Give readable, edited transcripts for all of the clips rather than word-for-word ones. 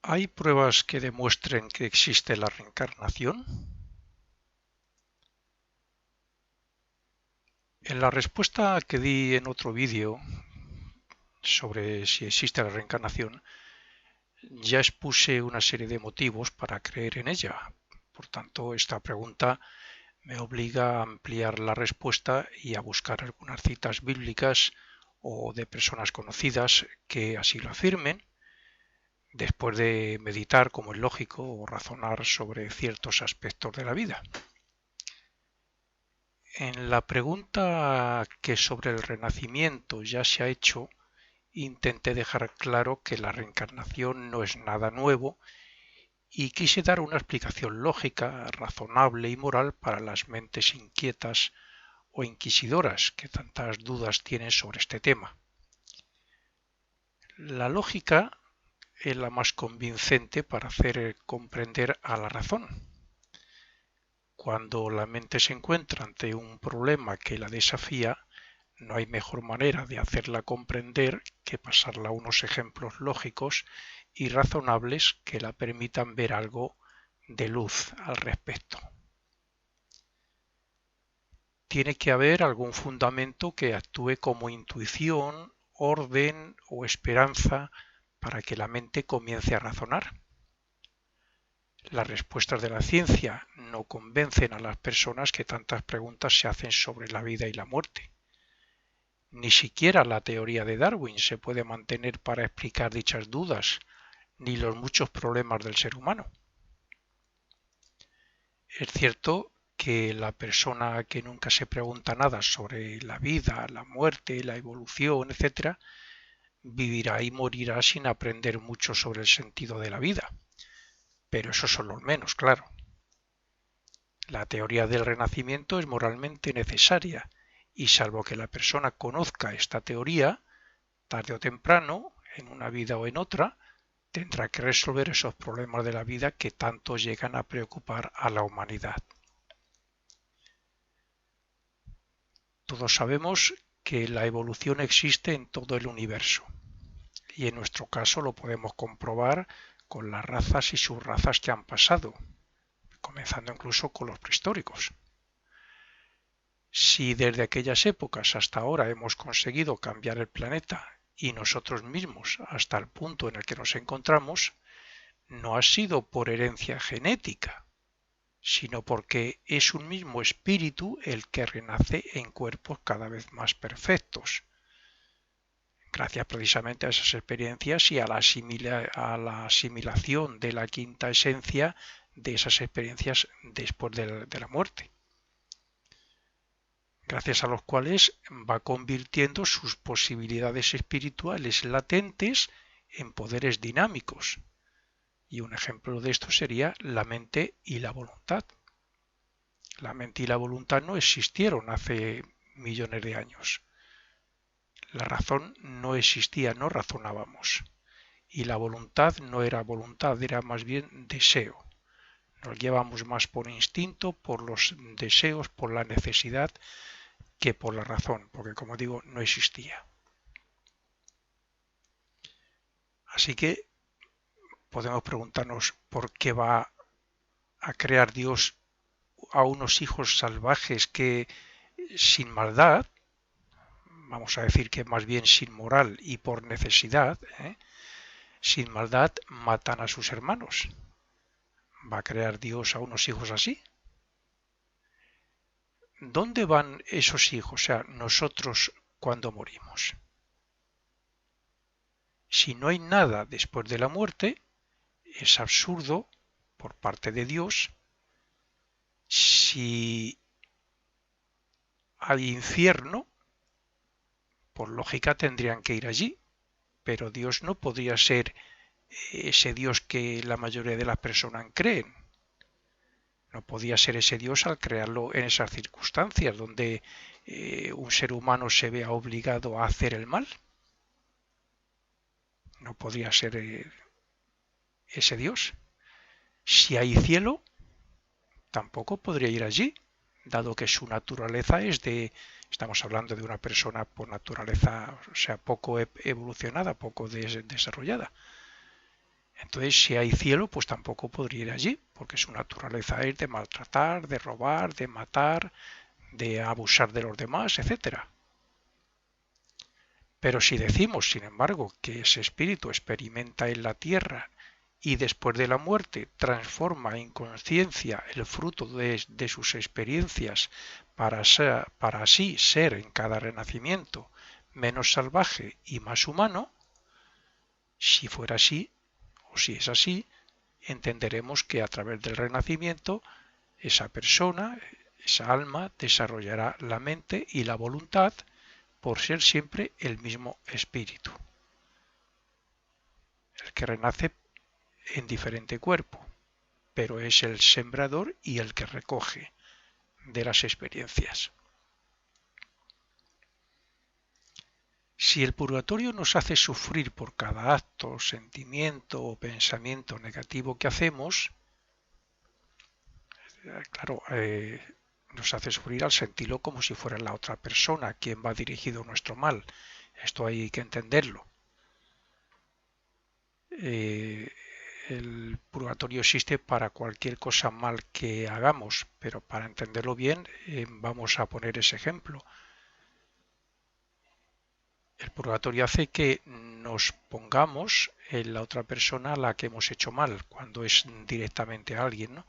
¿Hay pruebas que demuestren que existe la reencarnación? En la respuesta que di en otro vídeo sobre si existe la reencarnación, ya expuse una serie de motivos para creer en ella. Por tanto, esta pregunta me obliga a ampliar la respuesta y a buscar algunas citas bíblicas o de personas conocidas que así lo afirmen, después de meditar, como es lógico, o razonar sobre ciertos aspectos de la vida. En la pregunta que sobre el renacimiento ya se ha hecho, intenté dejar claro que la reencarnación no es nada nuevo y quise dar una explicación lógica, razonable y moral para las mentes inquietas o inquisidoras que tantas dudas tienen sobre este tema. La lógica es la más convincente para hacer comprender a la razón. Cuando la mente se encuentra ante un problema que la desafía, no hay mejor manera de hacerla comprender que pasarla a unos ejemplos lógicos y razonables que la permitan ver algo de luz al respecto. Tiene que haber algún fundamento que actúe como intuición, orden o esperanza para que la mente comience a razonar. Las respuestas de la ciencia no convencen a las personas que tantas preguntas se hacen sobre la vida y la muerte. Ni siquiera la teoría de Darwin se puede mantener para explicar dichas dudas, ni los muchos problemas del ser humano. Es cierto que la persona que nunca se pregunta nada sobre la vida, la muerte, la evolución, etc., vivirá y morirá sin aprender mucho sobre el sentido de la vida. Pero esos son los menos, claro. La teoría del renacimiento es moralmente necesaria y salvo que la persona conozca esta teoría, tarde o temprano, en una vida o en otra, tendrá que resolver esos problemas de la vida que tanto llegan a preocupar a la humanidad. Todos sabemos que la evolución existe en todo el universo y en nuestro caso lo podemos comprobar con las razas y subrazas que han pasado, comenzando incluso con los prehistóricos. Si desde aquellas épocas hasta ahora hemos conseguido cambiar el planeta y nosotros mismos hasta el punto en el que nos encontramos, no ha sido por herencia genética, sino porque es un mismo espíritu el que renace en cuerpos cada vez más perfectos, gracias precisamente a esas experiencias y a la asimilación de la quinta esencia de esas experiencias después de la muerte, gracias a los cuales va convirtiendo sus posibilidades espirituales latentes en poderes dinámicos. Y un ejemplo de esto sería la mente y la voluntad. La mente y la voluntad no existieron hace millones de años. La razón no existía, no razonábamos. Y la voluntad no era voluntad, era más bien deseo. Nos llevamos más por instinto, por los deseos, por la necesidad, que por la razón, porque como digo, no existía. Así que podemos preguntarnos por qué va a crear Dios a unos hijos salvajes que sin maldad, vamos a decir que más bien sin moral y por necesidad, sin maldad matan a sus hermanos. ¿Va a crear Dios a unos hijos así? ¿Dónde van esos hijos, o sea, nosotros cuando morimos? Si no hay nada después de la muerte, es absurdo por parte de Dios. Si hay infierno, por lógica tendrían que ir allí, pero Dios no podría ser ese Dios que la mayoría de las personas creen. No podía ser ese Dios al crearlo en esas circunstancias donde un ser humano se vea obligado a hacer el mal. No podría ser ese Dios. Si hay cielo, tampoco podría ir allí, dado que su naturaleza es estamos hablando de una persona por naturaleza, o sea, poco evolucionada, poco desarrollada. Entonces, si hay cielo, pues tampoco podría ir allí, porque su naturaleza es de maltratar, de robar, de matar, de abusar de los demás, etcétera. Pero si decimos, sin embargo, que ese espíritu experimenta en la tierra y después de la muerte transforma en conciencia el fruto de sus experiencias para así ser en cada renacimiento menos salvaje y más humano, si fuera así, o si es así, entenderemos que a través del renacimiento esa persona, esa alma, desarrollará la mente y la voluntad por ser siempre el mismo espíritu, el que renace en diferente cuerpo, pero es el sembrador y el que recoge de las experiencias. Si el purgatorio nos hace sufrir por cada acto, sentimiento o pensamiento negativo que hacemos, claro, nos hace sufrir al sentirlo como si fuera la otra persona a quien va dirigido nuestro mal. Esto hay que entenderlo. Eh, el purgatorio existe para cualquier cosa mal que hagamos, pero para entenderlo bien vamos a poner ese ejemplo. El purgatorio hace que nos pongamos en la otra persona a la que hemos hecho mal, cuando es directamente a alguien, ¿no?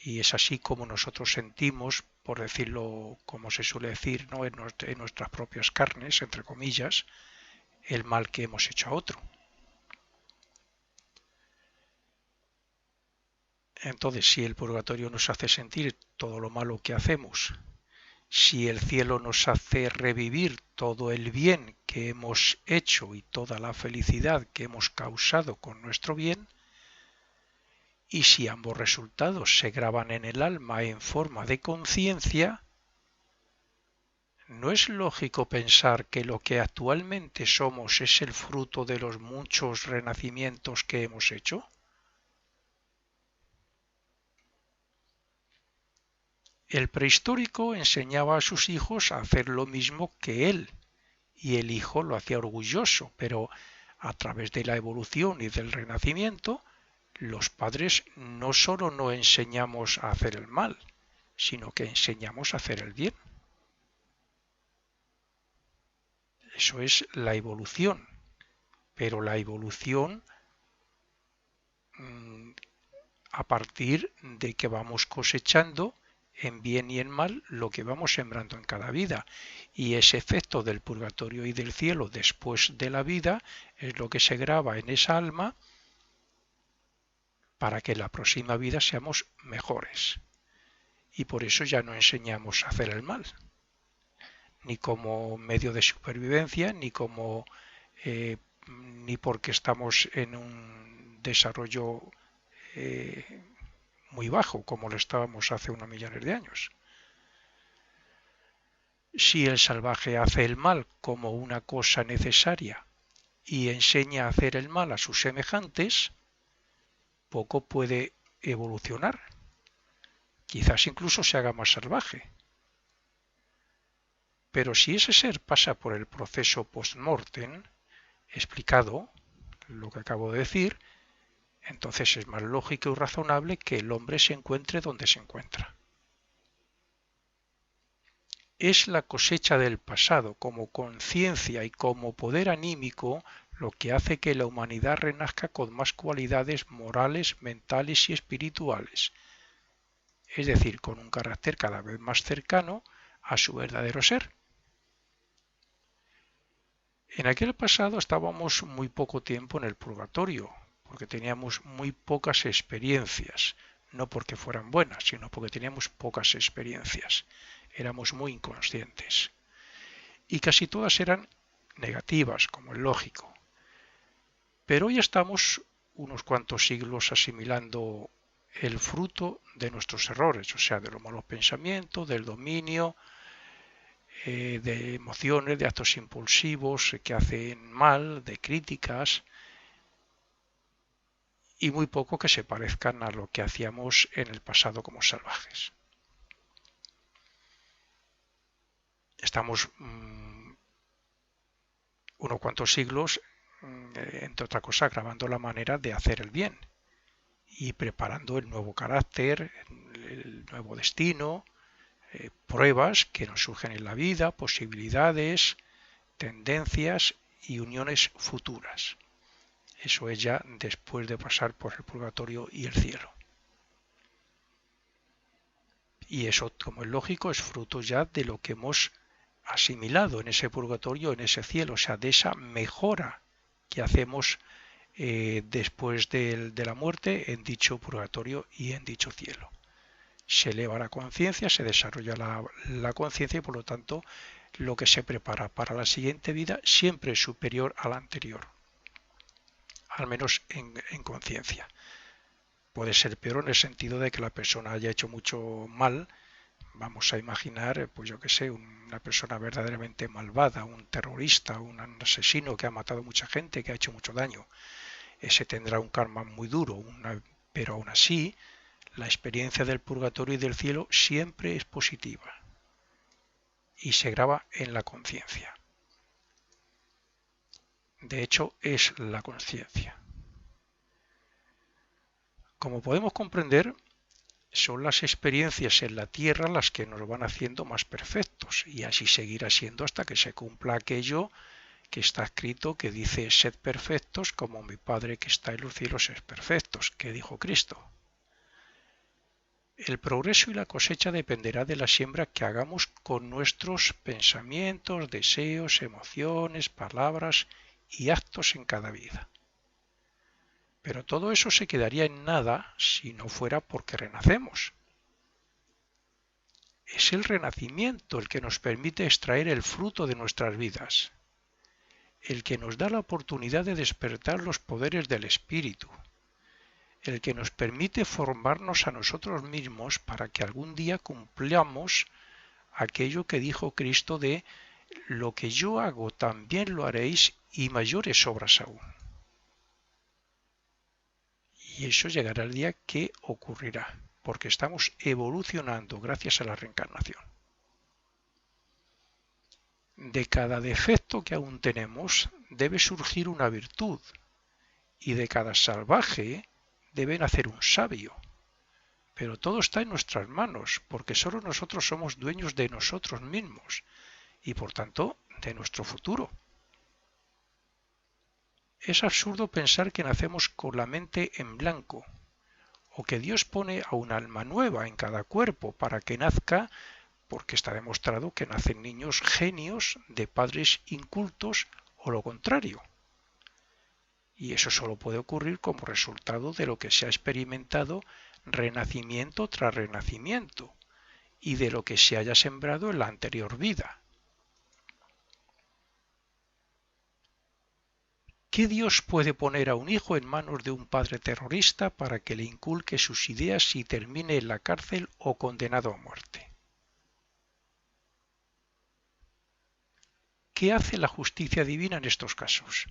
Y es así como nosotros sentimos, por decirlo como se suele decir, ¿no? En nuestras propias carnes, entre comillas, el mal que hemos hecho a otro. Entonces, si el purgatorio nos hace sentir todo lo malo que hacemos, si el cielo nos hace revivir todo el bien que hemos hecho y toda la felicidad que hemos causado con nuestro bien, y si ambos resultados se graban en el alma en forma de conciencia, ¿no es lógico pensar que lo que actualmente somos es el fruto de los muchos renacimientos que hemos hecho? El prehistórico enseñaba a sus hijos a hacer lo mismo que él, y el hijo lo hacía orgulloso, pero a través de la evolución y del renacimiento, los padres no solo no enseñamos a hacer el mal, sino que enseñamos a hacer el bien. Eso es la evolución, pero la evolución a partir de que vamos cosechando en bien y en mal lo que vamos sembrando en cada vida. Y ese efecto del purgatorio y del cielo después de la vida es lo que se graba en esa alma para que en la próxima vida seamos mejores. Y por eso ya no enseñamos a hacer el mal, ni como medio de supervivencia, ni porque estamos en un desarrollo muy bajo como lo estábamos hace unos millones de años. Si el salvaje hace el mal como una cosa necesaria y enseña a hacer el mal a sus semejantes, poco puede evolucionar. Quizás incluso se haga más salvaje. Pero si ese ser pasa por el proceso post-mortem, explicado, lo que acabo de decir, entonces es más lógico y razonable que el hombre se encuentre donde se encuentra. Es la cosecha del pasado como conciencia y como poder anímico lo que hace que la humanidad renazca con más cualidades morales, mentales y espirituales, es decir, con un carácter cada vez más cercano a su verdadero ser. En aquel pasado estábamos muy poco tiempo en el purgatorio, porque teníamos muy pocas experiencias, no porque fueran buenas, sino porque teníamos pocas experiencias. Éramos muy inconscientes. Y casi todas eran negativas, como es lógico. Pero hoy estamos unos cuantos siglos asimilando el fruto de nuestros errores, o sea, de los malos pensamientos, del dominio, de emociones, de actos impulsivos que hacen mal, de críticas, y muy poco que se parezcan a lo que hacíamos en el pasado como salvajes. Estamos unos cuantos siglos entre otras cosas, grabando la manera de hacer el bien y preparando el nuevo carácter, el nuevo destino, pruebas que nos surgen en la vida, posibilidades, tendencias y uniones futuras. Eso es ya después de pasar por el purgatorio y el cielo. Y eso, como es lógico, es fruto ya de lo que hemos asimilado en ese purgatorio, en ese cielo, o sea, de esa mejora que hacemos después de la muerte en dicho purgatorio y en dicho cielo. Se eleva la conciencia, se desarrolla la conciencia y por lo tanto lo que se prepara para la siguiente vida siempre es superior a la anterior, al menos en conciencia. Puede ser peor en el sentido de que la persona haya hecho mucho mal. Vamos a imaginar, pues yo que sé, una persona verdaderamente malvada, un terrorista, un asesino que ha matado mucha gente, que ha hecho mucho daño. Ese tendrá un karma muy duro, pero aún así la experiencia del purgatorio y del cielo siempre es positiva y se graba en la conciencia. De hecho, es la conciencia. Como podemos comprender, son las experiencias en la tierra las que nos van haciendo más perfectos y así seguirá siendo hasta que se cumpla aquello que está escrito que dice sed perfectos como mi Padre que está en los cielos es perfectos, que dijo Cristo. El progreso y la cosecha dependerá de la siembra que hagamos con nuestros pensamientos, deseos, emociones, palabras y actos en cada vida. Pero todo eso se quedaría en nada si no fuera porque renacemos. Es el renacimiento el que nos permite extraer el fruto de nuestras vidas, el que nos da la oportunidad de despertar los poderes del espíritu, el que nos permite formarnos a nosotros mismos para que algún día cumplamos aquello que dijo Cristo de lo que yo hago también lo haréis y mayores obras aún. Y eso llegará el día que ocurrirá, porque estamos evolucionando gracias a la reencarnación. De cada defecto que aún tenemos debe surgir una virtud, y de cada salvaje debe nacer un sabio. Pero todo está en nuestras manos, porque solo nosotros somos dueños de nosotros mismos, y por tanto de nuestro futuro. Es absurdo pensar que nacemos con la mente en blanco, o que Dios pone a un alma nueva en cada cuerpo para que nazca, porque está demostrado que nacen niños genios de padres incultos o lo contrario. Y eso solo puede ocurrir como resultado de lo que se ha experimentado renacimiento tras renacimiento y de lo que se haya sembrado en la anterior vida. ¿Qué Dios puede poner a un hijo en manos de un padre terrorista para que le inculque sus ideas y termine en la cárcel o condenado a muerte? ¿Qué hace la justicia divina en estos casos?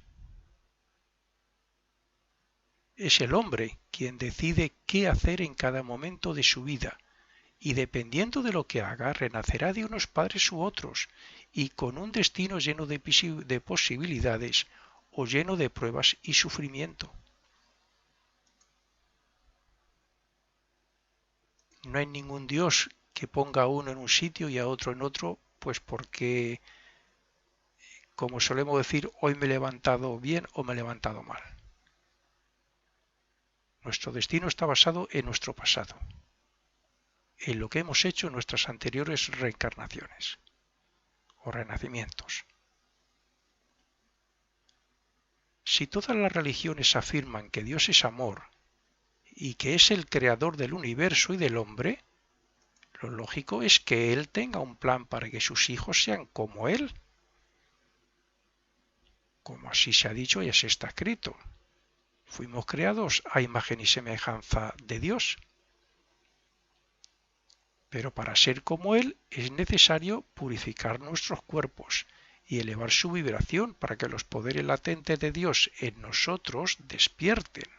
Es el hombre quien decide qué hacer en cada momento de su vida, y dependiendo de lo que haga, renacerá de unos padres u otros, y con un destino lleno de posibilidades o lleno de pruebas y sufrimiento. No hay ningún Dios que ponga a uno en un sitio y a otro en otro, pues porque, como solemos decir, hoy me he levantado bien o me he levantado mal. Nuestro destino está basado en nuestro pasado, en lo que hemos hecho en nuestras anteriores reencarnaciones o renacimientos. Si todas las religiones afirman que Dios es amor y que es el creador del universo y del hombre, lo lógico es que Él tenga un plan para que sus hijos sean como Él, como así se ha dicho y así está escrito. Fuimos creados a imagen y semejanza de Dios. Pero para ser como Él es necesario purificar nuestros cuerpos y elevar su vibración para que los poderes latentes de Dios en nosotros despierten.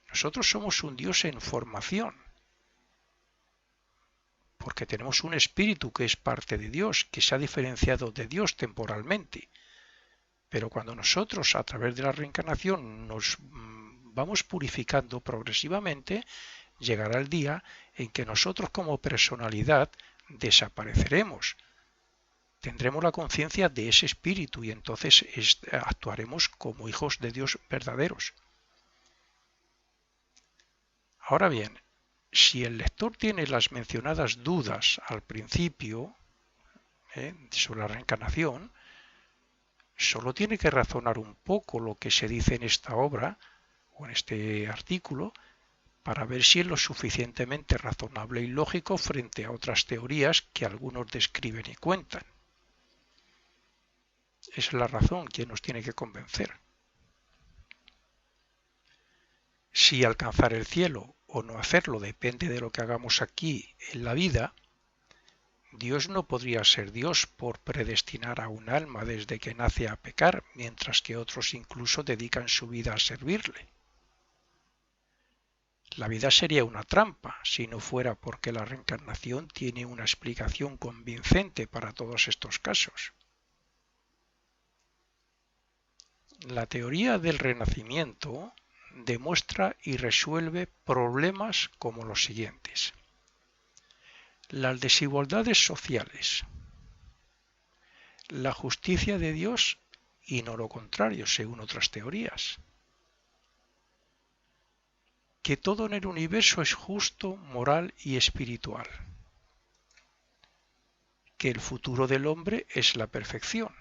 Nosotros somos un Dios en formación, porque tenemos un espíritu que es parte de Dios, que se ha diferenciado de Dios temporalmente, Pero cuando nosotros, a través de la reencarnación, nos vamos purificando progresivamente, llegará el día en que nosotros como personalidad desapareceremos. Tendremos la conciencia de ese espíritu y entonces actuaremos como hijos de Dios verdaderos. Ahora bien, si el lector tiene las mencionadas dudas al principio sobre la reencarnación, solo tiene que razonar un poco lo que se dice en esta obra o en este artículo para ver si es lo suficientemente razonable y lógico frente a otras teorías que algunos describen y cuentan. Esa es la razón que nos tiene que convencer. Si alcanzar el cielo o no hacerlo depende de lo que hagamos aquí en la vida, Dios no podría ser Dios por predestinar a un alma desde que nace a pecar, mientras que otros incluso dedican su vida a servirle. La vida sería una trampa si no fuera porque la reencarnación tiene una explicación convincente para todos estos casos. La teoría del renacimiento demuestra y resuelve problemas como los siguientes. Las desigualdades sociales, la justicia de Dios y no lo contrario, según otras teorías. Que todo en el universo es justo, moral y espiritual. Que el futuro del hombre es la perfección.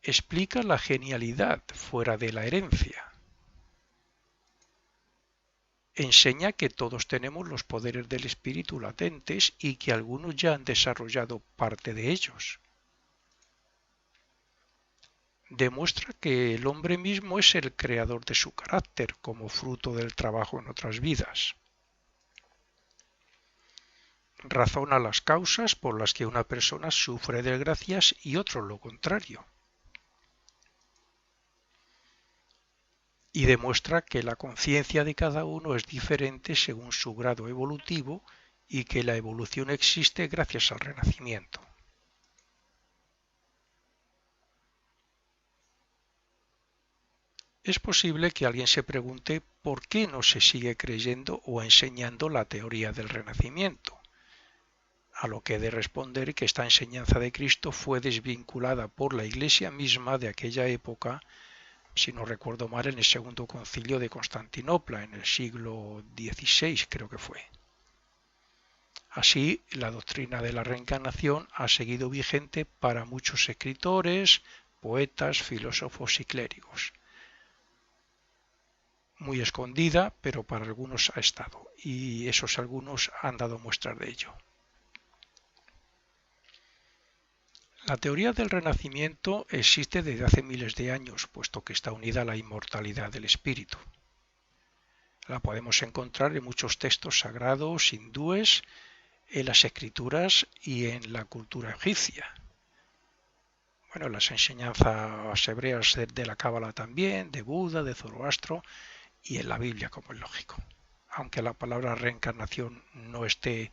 Explica la genialidad fuera de la herencia. Enseña que todos tenemos los poderes del espíritu latentes y que algunos ya han desarrollado parte de ellos. Demuestra que el hombre mismo es el creador de su carácter como fruto del trabajo en otras vidas. Razona las causas por las que una persona sufre desgracias y otro lo contrario. Y demuestra que la conciencia de cada uno es diferente según su grado evolutivo y que la evolución existe gracias al renacimiento. Es posible que alguien se pregunte por qué no se sigue creyendo o enseñando la teoría del renacimiento, a lo que he de responder que esta enseñanza de Cristo fue desvinculada por la Iglesia misma de aquella época, si no recuerdo mal, en el segundo concilio de Constantinopla, en el siglo XVI creo que fue. Así, la doctrina de la reencarnación ha seguido vigente para muchos escritores, poetas, filósofos y clérigos. Muy escondida, pero para algunos ha estado, y esos algunos han dado muestras de ello. La teoría del renacimiento existe desde hace miles de años, puesto que está unida a la inmortalidad del espíritu. La podemos encontrar en muchos textos sagrados hindúes, en las escrituras y en la cultura egipcia. Bueno, las enseñanzas hebreas de la Cábala también, de Buda, de Zoroastro y en la Biblia, como es lógico. Aunque la palabra reencarnación no esté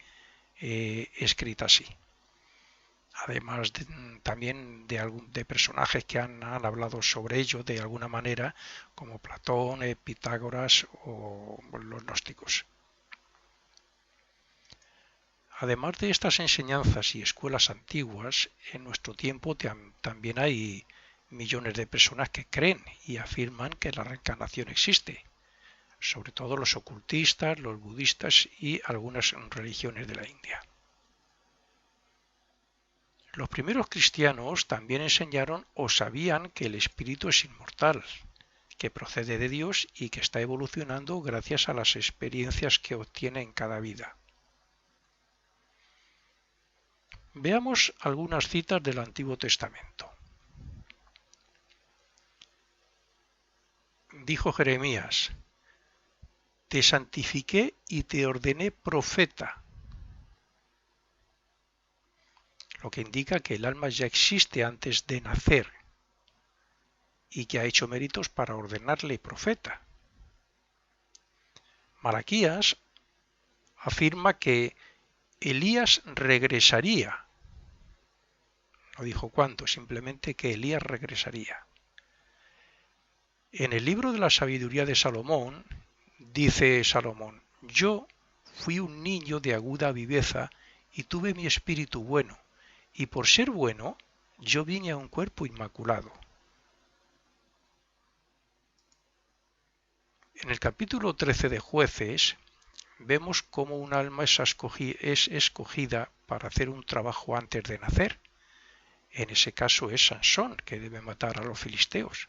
escrita así. Además también de personajes que han hablado sobre ello de alguna manera, como Platón, Pitágoras o los gnósticos. Además de estas enseñanzas y escuelas antiguas, en nuestro tiempo también hay millones de personas que creen y afirman que la reencarnación existe, sobre todo los ocultistas, los budistas y algunas religiones de la India. Los primeros cristianos también enseñaron o sabían que el espíritu es inmortal, que procede de Dios y que está evolucionando gracias a las experiencias que obtiene en cada vida. Veamos algunas citas del Antiguo Testamento. Dijo Jeremías: te santifiqué y te ordené profeta, lo que indica que el alma ya existe antes de nacer y que ha hecho méritos para ordenarle profeta. Malaquías afirma que Elías regresaría, No dijo cuándo, simplemente que Elías regresaría. En el libro de la sabiduría de Salomón, dice Salomón: yo fui un niño de aguda viveza y tuve mi espíritu bueno, y por ser bueno, yo vine a un cuerpo inmaculado. En el capítulo 13 de Jueces, vemos cómo un alma es escogida para hacer un trabajo antes de nacer. En ese caso es Sansón, que debe matar a los filisteos.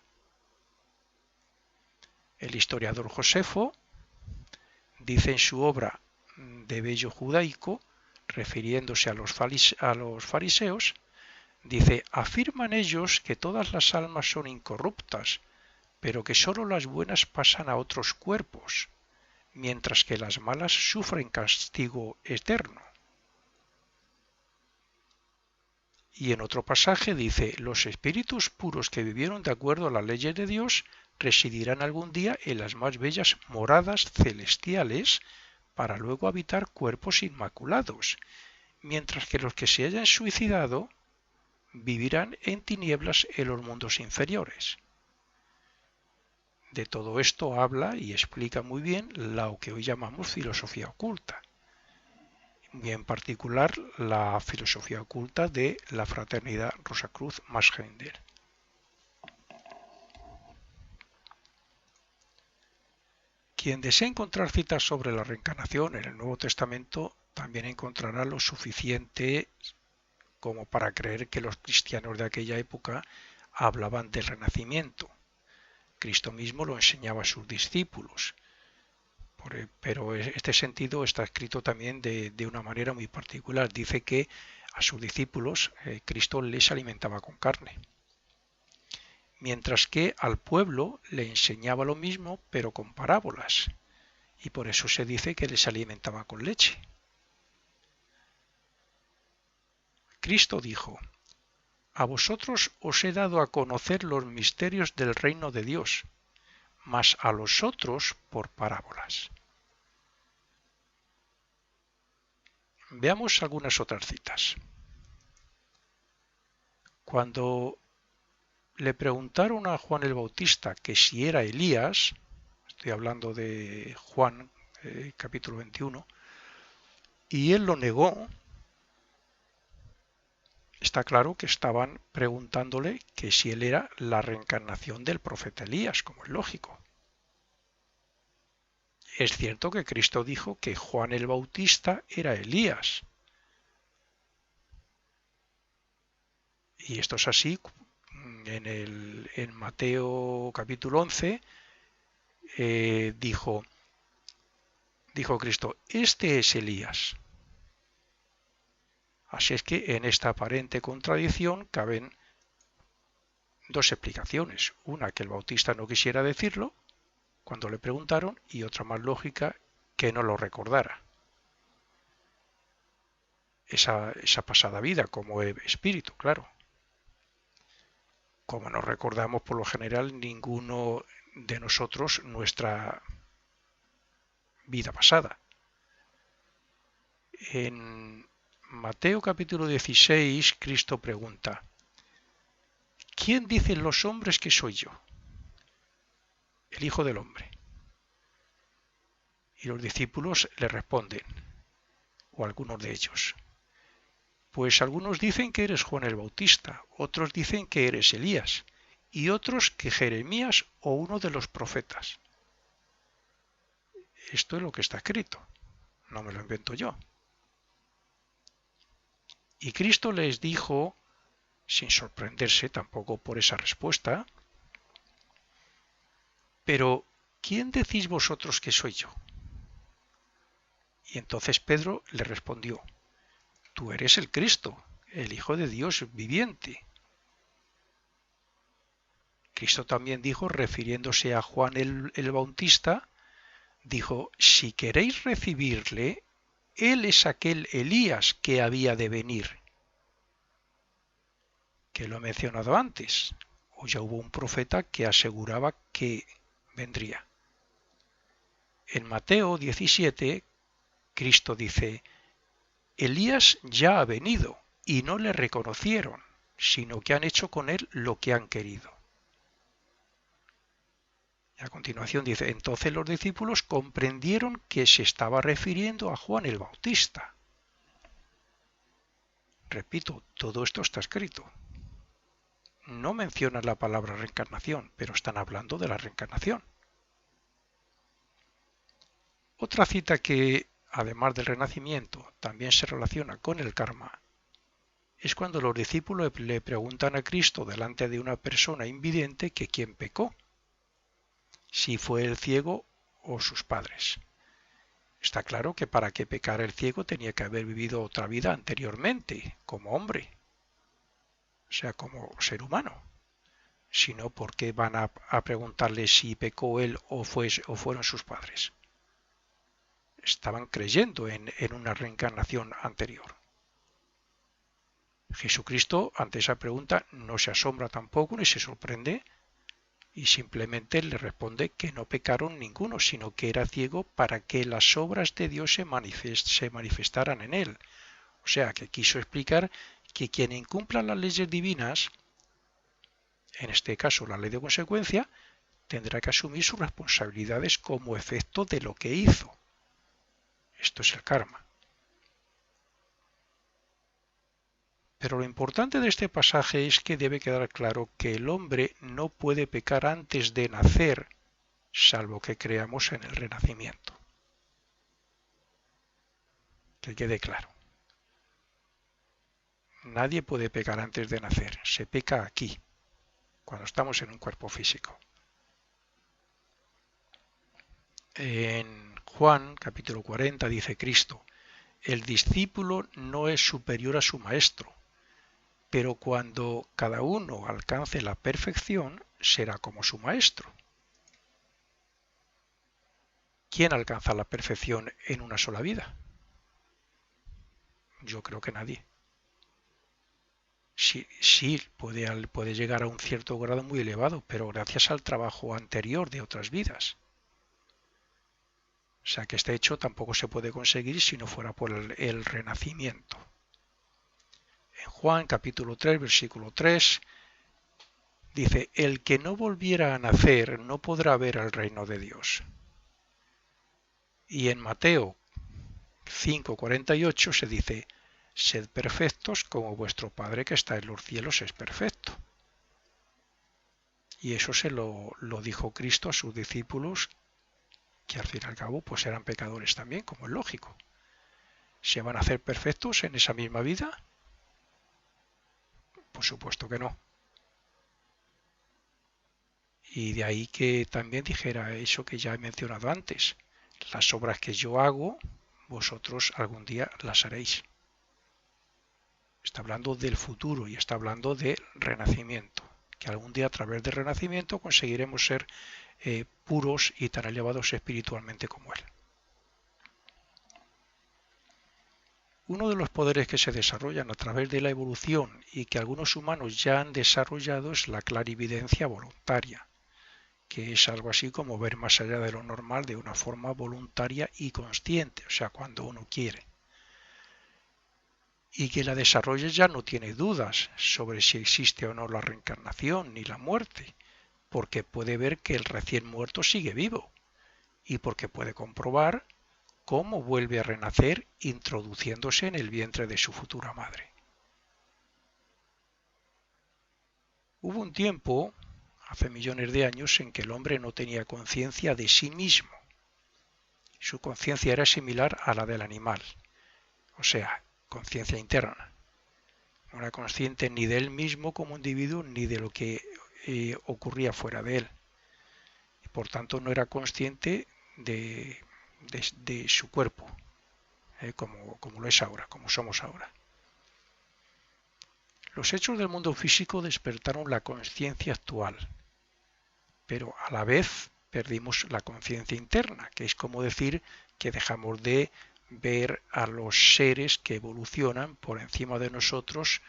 El historiador Josefo dice en su obra de Bello Judaico, refiriéndose a los fariseos, dice: afirman ellos que todas las almas son incorruptas, pero que sólo las buenas pasan a otros cuerpos, mientras que las malas sufren castigo eterno. Y en otro pasaje dice: los espíritus puros que vivieron de acuerdo a las leyes de Dios residirán algún día en las más bellas moradas celestiales para luego habitar cuerpos inmaculados, mientras que los que se hayan suicidado vivirán en tinieblas en los mundos inferiores. De todo esto habla y explica muy bien lo que hoy llamamos filosofía oculta, y en particular la filosofía oculta de la fraternidad Rosacruz-Max-Heindel. Quien desea encontrar citas sobre la reencarnación en el Nuevo Testamento también encontrará lo suficiente como para creer que los cristianos de aquella época hablaban del renacimiento. Cristo mismo lo enseñaba a sus discípulos, pero este sentido está escrito también de una manera muy particular. Dice que a sus discípulos Cristo les alimentaba con carne, mientras que al pueblo le enseñaba lo mismo pero con parábolas, y por eso se dice que les alimentaba con leche. Cristo dijo: a vosotros os he dado a conocer los misterios del reino de Dios, mas a los otros por parábolas. Veamos algunas otras citas. Cuando le preguntaron a Juan el Bautista que si era Elías, estoy hablando de Juan, capítulo 21, y él lo negó, está claro que estaban preguntándole que si él era la reencarnación del profeta Elías, como es lógico. Es cierto que Cristo dijo que Juan el Bautista era Elías. Y esto es así. En Mateo capítulo 11 dijo Cristo: este es Elías. Así es que en esta aparente contradicción caben dos explicaciones. Una, que el Bautista no quisiera decirlo cuando le preguntaron, y otra más lógica, que no lo recordara. Esa pasada vida como espíritu, claro. Como no recordamos por lo general ninguno de nosotros nuestra vida pasada. En Mateo capítulo 16, Cristo pregunta: ¿quién dicen los hombres que soy yo? El Hijo del Hombre. Y los discípulos le responden, o algunos de ellos: pues algunos dicen que eres Juan el Bautista, otros dicen que eres Elías, y otros que Jeremías o uno de los profetas. Esto es lo que está escrito, no me lo invento yo. Y Cristo les dijo, sin sorprenderse tampoco por esa respuesta: pero ¿quién decís vosotros que soy yo? Y entonces Pedro le respondió: tú eres el Cristo, el Hijo de Dios viviente. Cristo también dijo, refiriéndose a Juan el Bautista, dijo: si queréis recibirle, él es aquel Elías que había de venir, que lo he mencionado antes, o ya hubo un profeta que aseguraba que vendría. En Mateo 17, Cristo dice: Elías ya ha venido y no le reconocieron, sino que han hecho con él lo que han querido. Y a continuación dice, entonces los discípulos comprendieron que se estaba refiriendo a Juan el Bautista. Repito, todo esto está escrito. No mencionan la palabra reencarnación, pero están hablando de la reencarnación. Otra cita que, además del renacimiento, también se relaciona con el karma, es cuando los discípulos le preguntan a Cristo delante de una persona invidente que quién pecó, si fue el ciego o sus padres. Está claro que para que pecara el ciego tenía que haber vivido otra vida anteriormente, como hombre, o sea, como ser humano. Si no, ¿por qué van a preguntarle si pecó él o fueron sus padres? Estaban creyendo en una reencarnación anterior. Jesucristo, ante esa pregunta, no se asombra tampoco ni se sorprende y simplemente le responde que no pecaron ninguno, sino que era ciego para que las obras de Dios se manifestaran en él. O sea, que quiso explicar que quien incumpla las leyes divinas, en este caso la ley de consecuencia, tendrá que asumir sus responsabilidades como efecto de lo que hizo. Esto es el karma. Pero lo importante de este pasaje es que debe quedar claro que el hombre no puede pecar antes de nacer, salvo que creamos en el renacimiento. Que quede claro. Nadie puede pecar antes de nacer, se peca aquí, cuando estamos en un cuerpo físico. En Juan, capítulo 40, dice Cristo, el discípulo no es superior a su maestro, pero cuando cada uno alcance la perfección, será como su maestro. ¿Quién alcanza la perfección en una sola vida? Yo creo que nadie. Sí, puede llegar a un cierto grado muy elevado, pero gracias al trabajo anterior de otras vidas. O sea que este hecho tampoco se puede conseguir si no fuera por el renacimiento. En Juan capítulo 3, versículo 3, dice, el que no volviera a nacer no podrá ver el reino de Dios. Y en Mateo 5:48 se dice, sed perfectos como vuestro Padre que está en los cielos es perfecto. Y eso se lo dijo Cristo a sus discípulos, que al fin y al cabo pues eran pecadores también, como es lógico. ¿Se van a hacer perfectos en esa misma vida? Por supuesto que no. Y de ahí que también dijera eso que ya he mencionado antes. Las obras que yo hago, vosotros algún día las haréis. Está hablando del futuro y está hablando del renacimiento. Que algún día a través del renacimiento conseguiremos ser puros y tan elevados espiritualmente como él. Uno de los poderes que se desarrollan a través de la evolución y que algunos humanos ya han desarrollado es la clarividencia voluntaria, que es algo así como ver más allá de lo normal de una forma voluntaria y consciente, o sea, cuando uno quiere. Y que la desarrolle ya no tiene dudas sobre si existe o no la reencarnación ni la muerte, porque puede ver que el recién muerto sigue vivo y porque puede comprobar cómo vuelve a renacer introduciéndose en el vientre de su futura madre. Hubo un tiempo, hace millones de años, en que el hombre no tenía conciencia de sí mismo. Su conciencia era similar a la del animal, o sea, conciencia interna. No era consciente ni de él mismo como individuo ni de lo que ocurría fuera de él. Y por tanto no era consciente de su cuerpo, como lo es ahora, como somos ahora. Los hechos del mundo físico despertaron la conciencia actual, pero a la vez perdimos la conciencia interna, que es como decir que dejamos de ver a los seres que evolucionan por encima de nosotros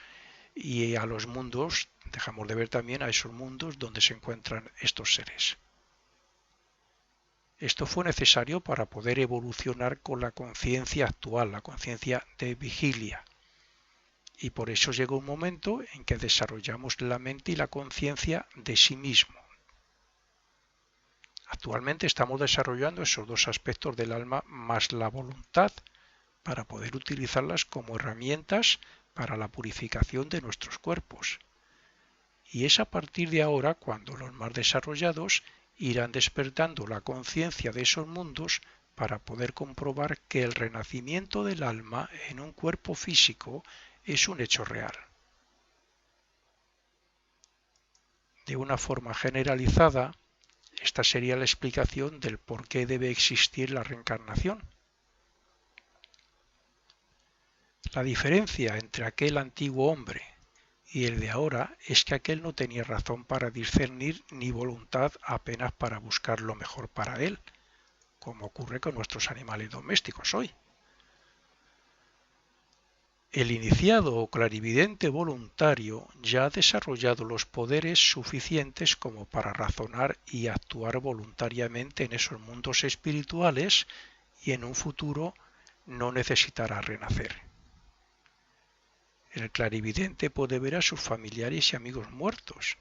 y a los mundos, dejamos de ver también a esos mundos donde se encuentran estos seres. Esto fue necesario para poder evolucionar con la conciencia actual, la conciencia de vigilia. y por eso llega un momento en que desarrollamos la mente y la conciencia de sí mismo. Actualmente estamos desarrollando esos dos aspectos del alma más la voluntad para poder utilizarlas como herramientas para la purificación de nuestros cuerpos. Y es a partir de ahora cuando los más desarrollados irán despertando la conciencia de esos mundos para poder comprobar que el renacimiento del alma en un cuerpo físico es un hecho real. De una forma generalizada, esta sería la explicación del por qué debe existir la reencarnación. La diferencia entre aquel antiguo hombre y el de ahora es que aquel no tenía razón para discernir ni voluntad apenas para buscar lo mejor para él, como ocurre con nuestros animales domésticos hoy. El iniciado o clarividente voluntario ya ha desarrollado los poderes suficientes como para razonar y actuar voluntariamente en esos mundos espirituales y en un futuro no necesitará renacer. El clarividente puede ver a sus familiares y amigos muertos,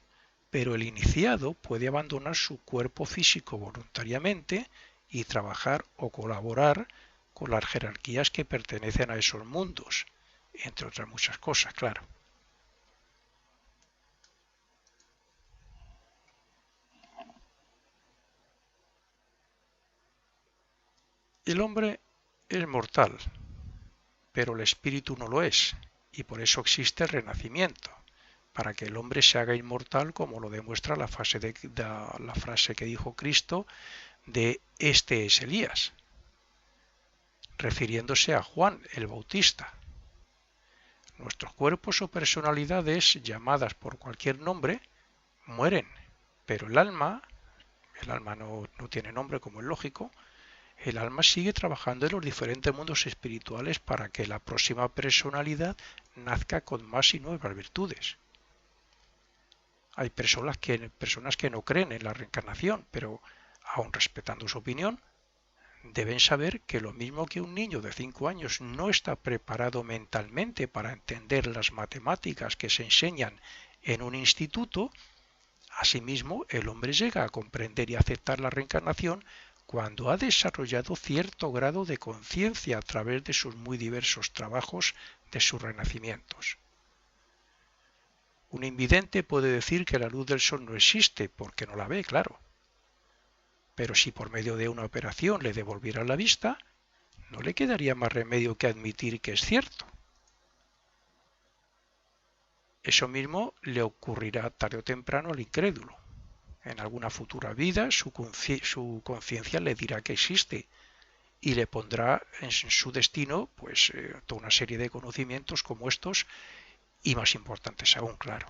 pero el iniciado puede abandonar su cuerpo físico voluntariamente y trabajar o colaborar con las jerarquías que pertenecen a esos mundos, entre otras muchas cosas, claro. El hombre es mortal, pero el espíritu no lo es, y por eso existe el renacimiento, para que el hombre se haga inmortal, como lo demuestra la frase que dijo Cristo de "Este es Elías", refiriéndose a Juan el Bautista. Nuestros cuerpos o personalidades, llamadas por cualquier nombre, mueren, pero el alma no tiene nombre como es lógico, el alma sigue trabajando en los diferentes mundos espirituales para que la próxima personalidad nazca con más y nuevas virtudes. Hay personas que no creen en la reencarnación, pero aun respetando su opinión, deben saber que lo mismo que un niño de 5 años no está preparado mentalmente para entender las matemáticas que se enseñan en un instituto, asimismo el hombre llega a comprender y aceptar la reencarnación cuando ha desarrollado cierto grado de conciencia a través de sus muy diversos trabajos de sus renacimientos. Un invidente puede decir que la luz del sol no existe porque no la ve, claro. Pero si por medio de una operación le devolvieran la vista, no le quedaría más remedio que admitir que es cierto. Eso mismo le ocurrirá tarde o temprano al incrédulo. En alguna futura vida su conciencia le dirá que existe y le pondrá en su destino toda una serie de conocimientos como estos y más importantes aún, claro.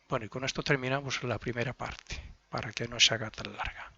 Bueno, y con esto terminamos la primera parte, para que no se haga tan larga.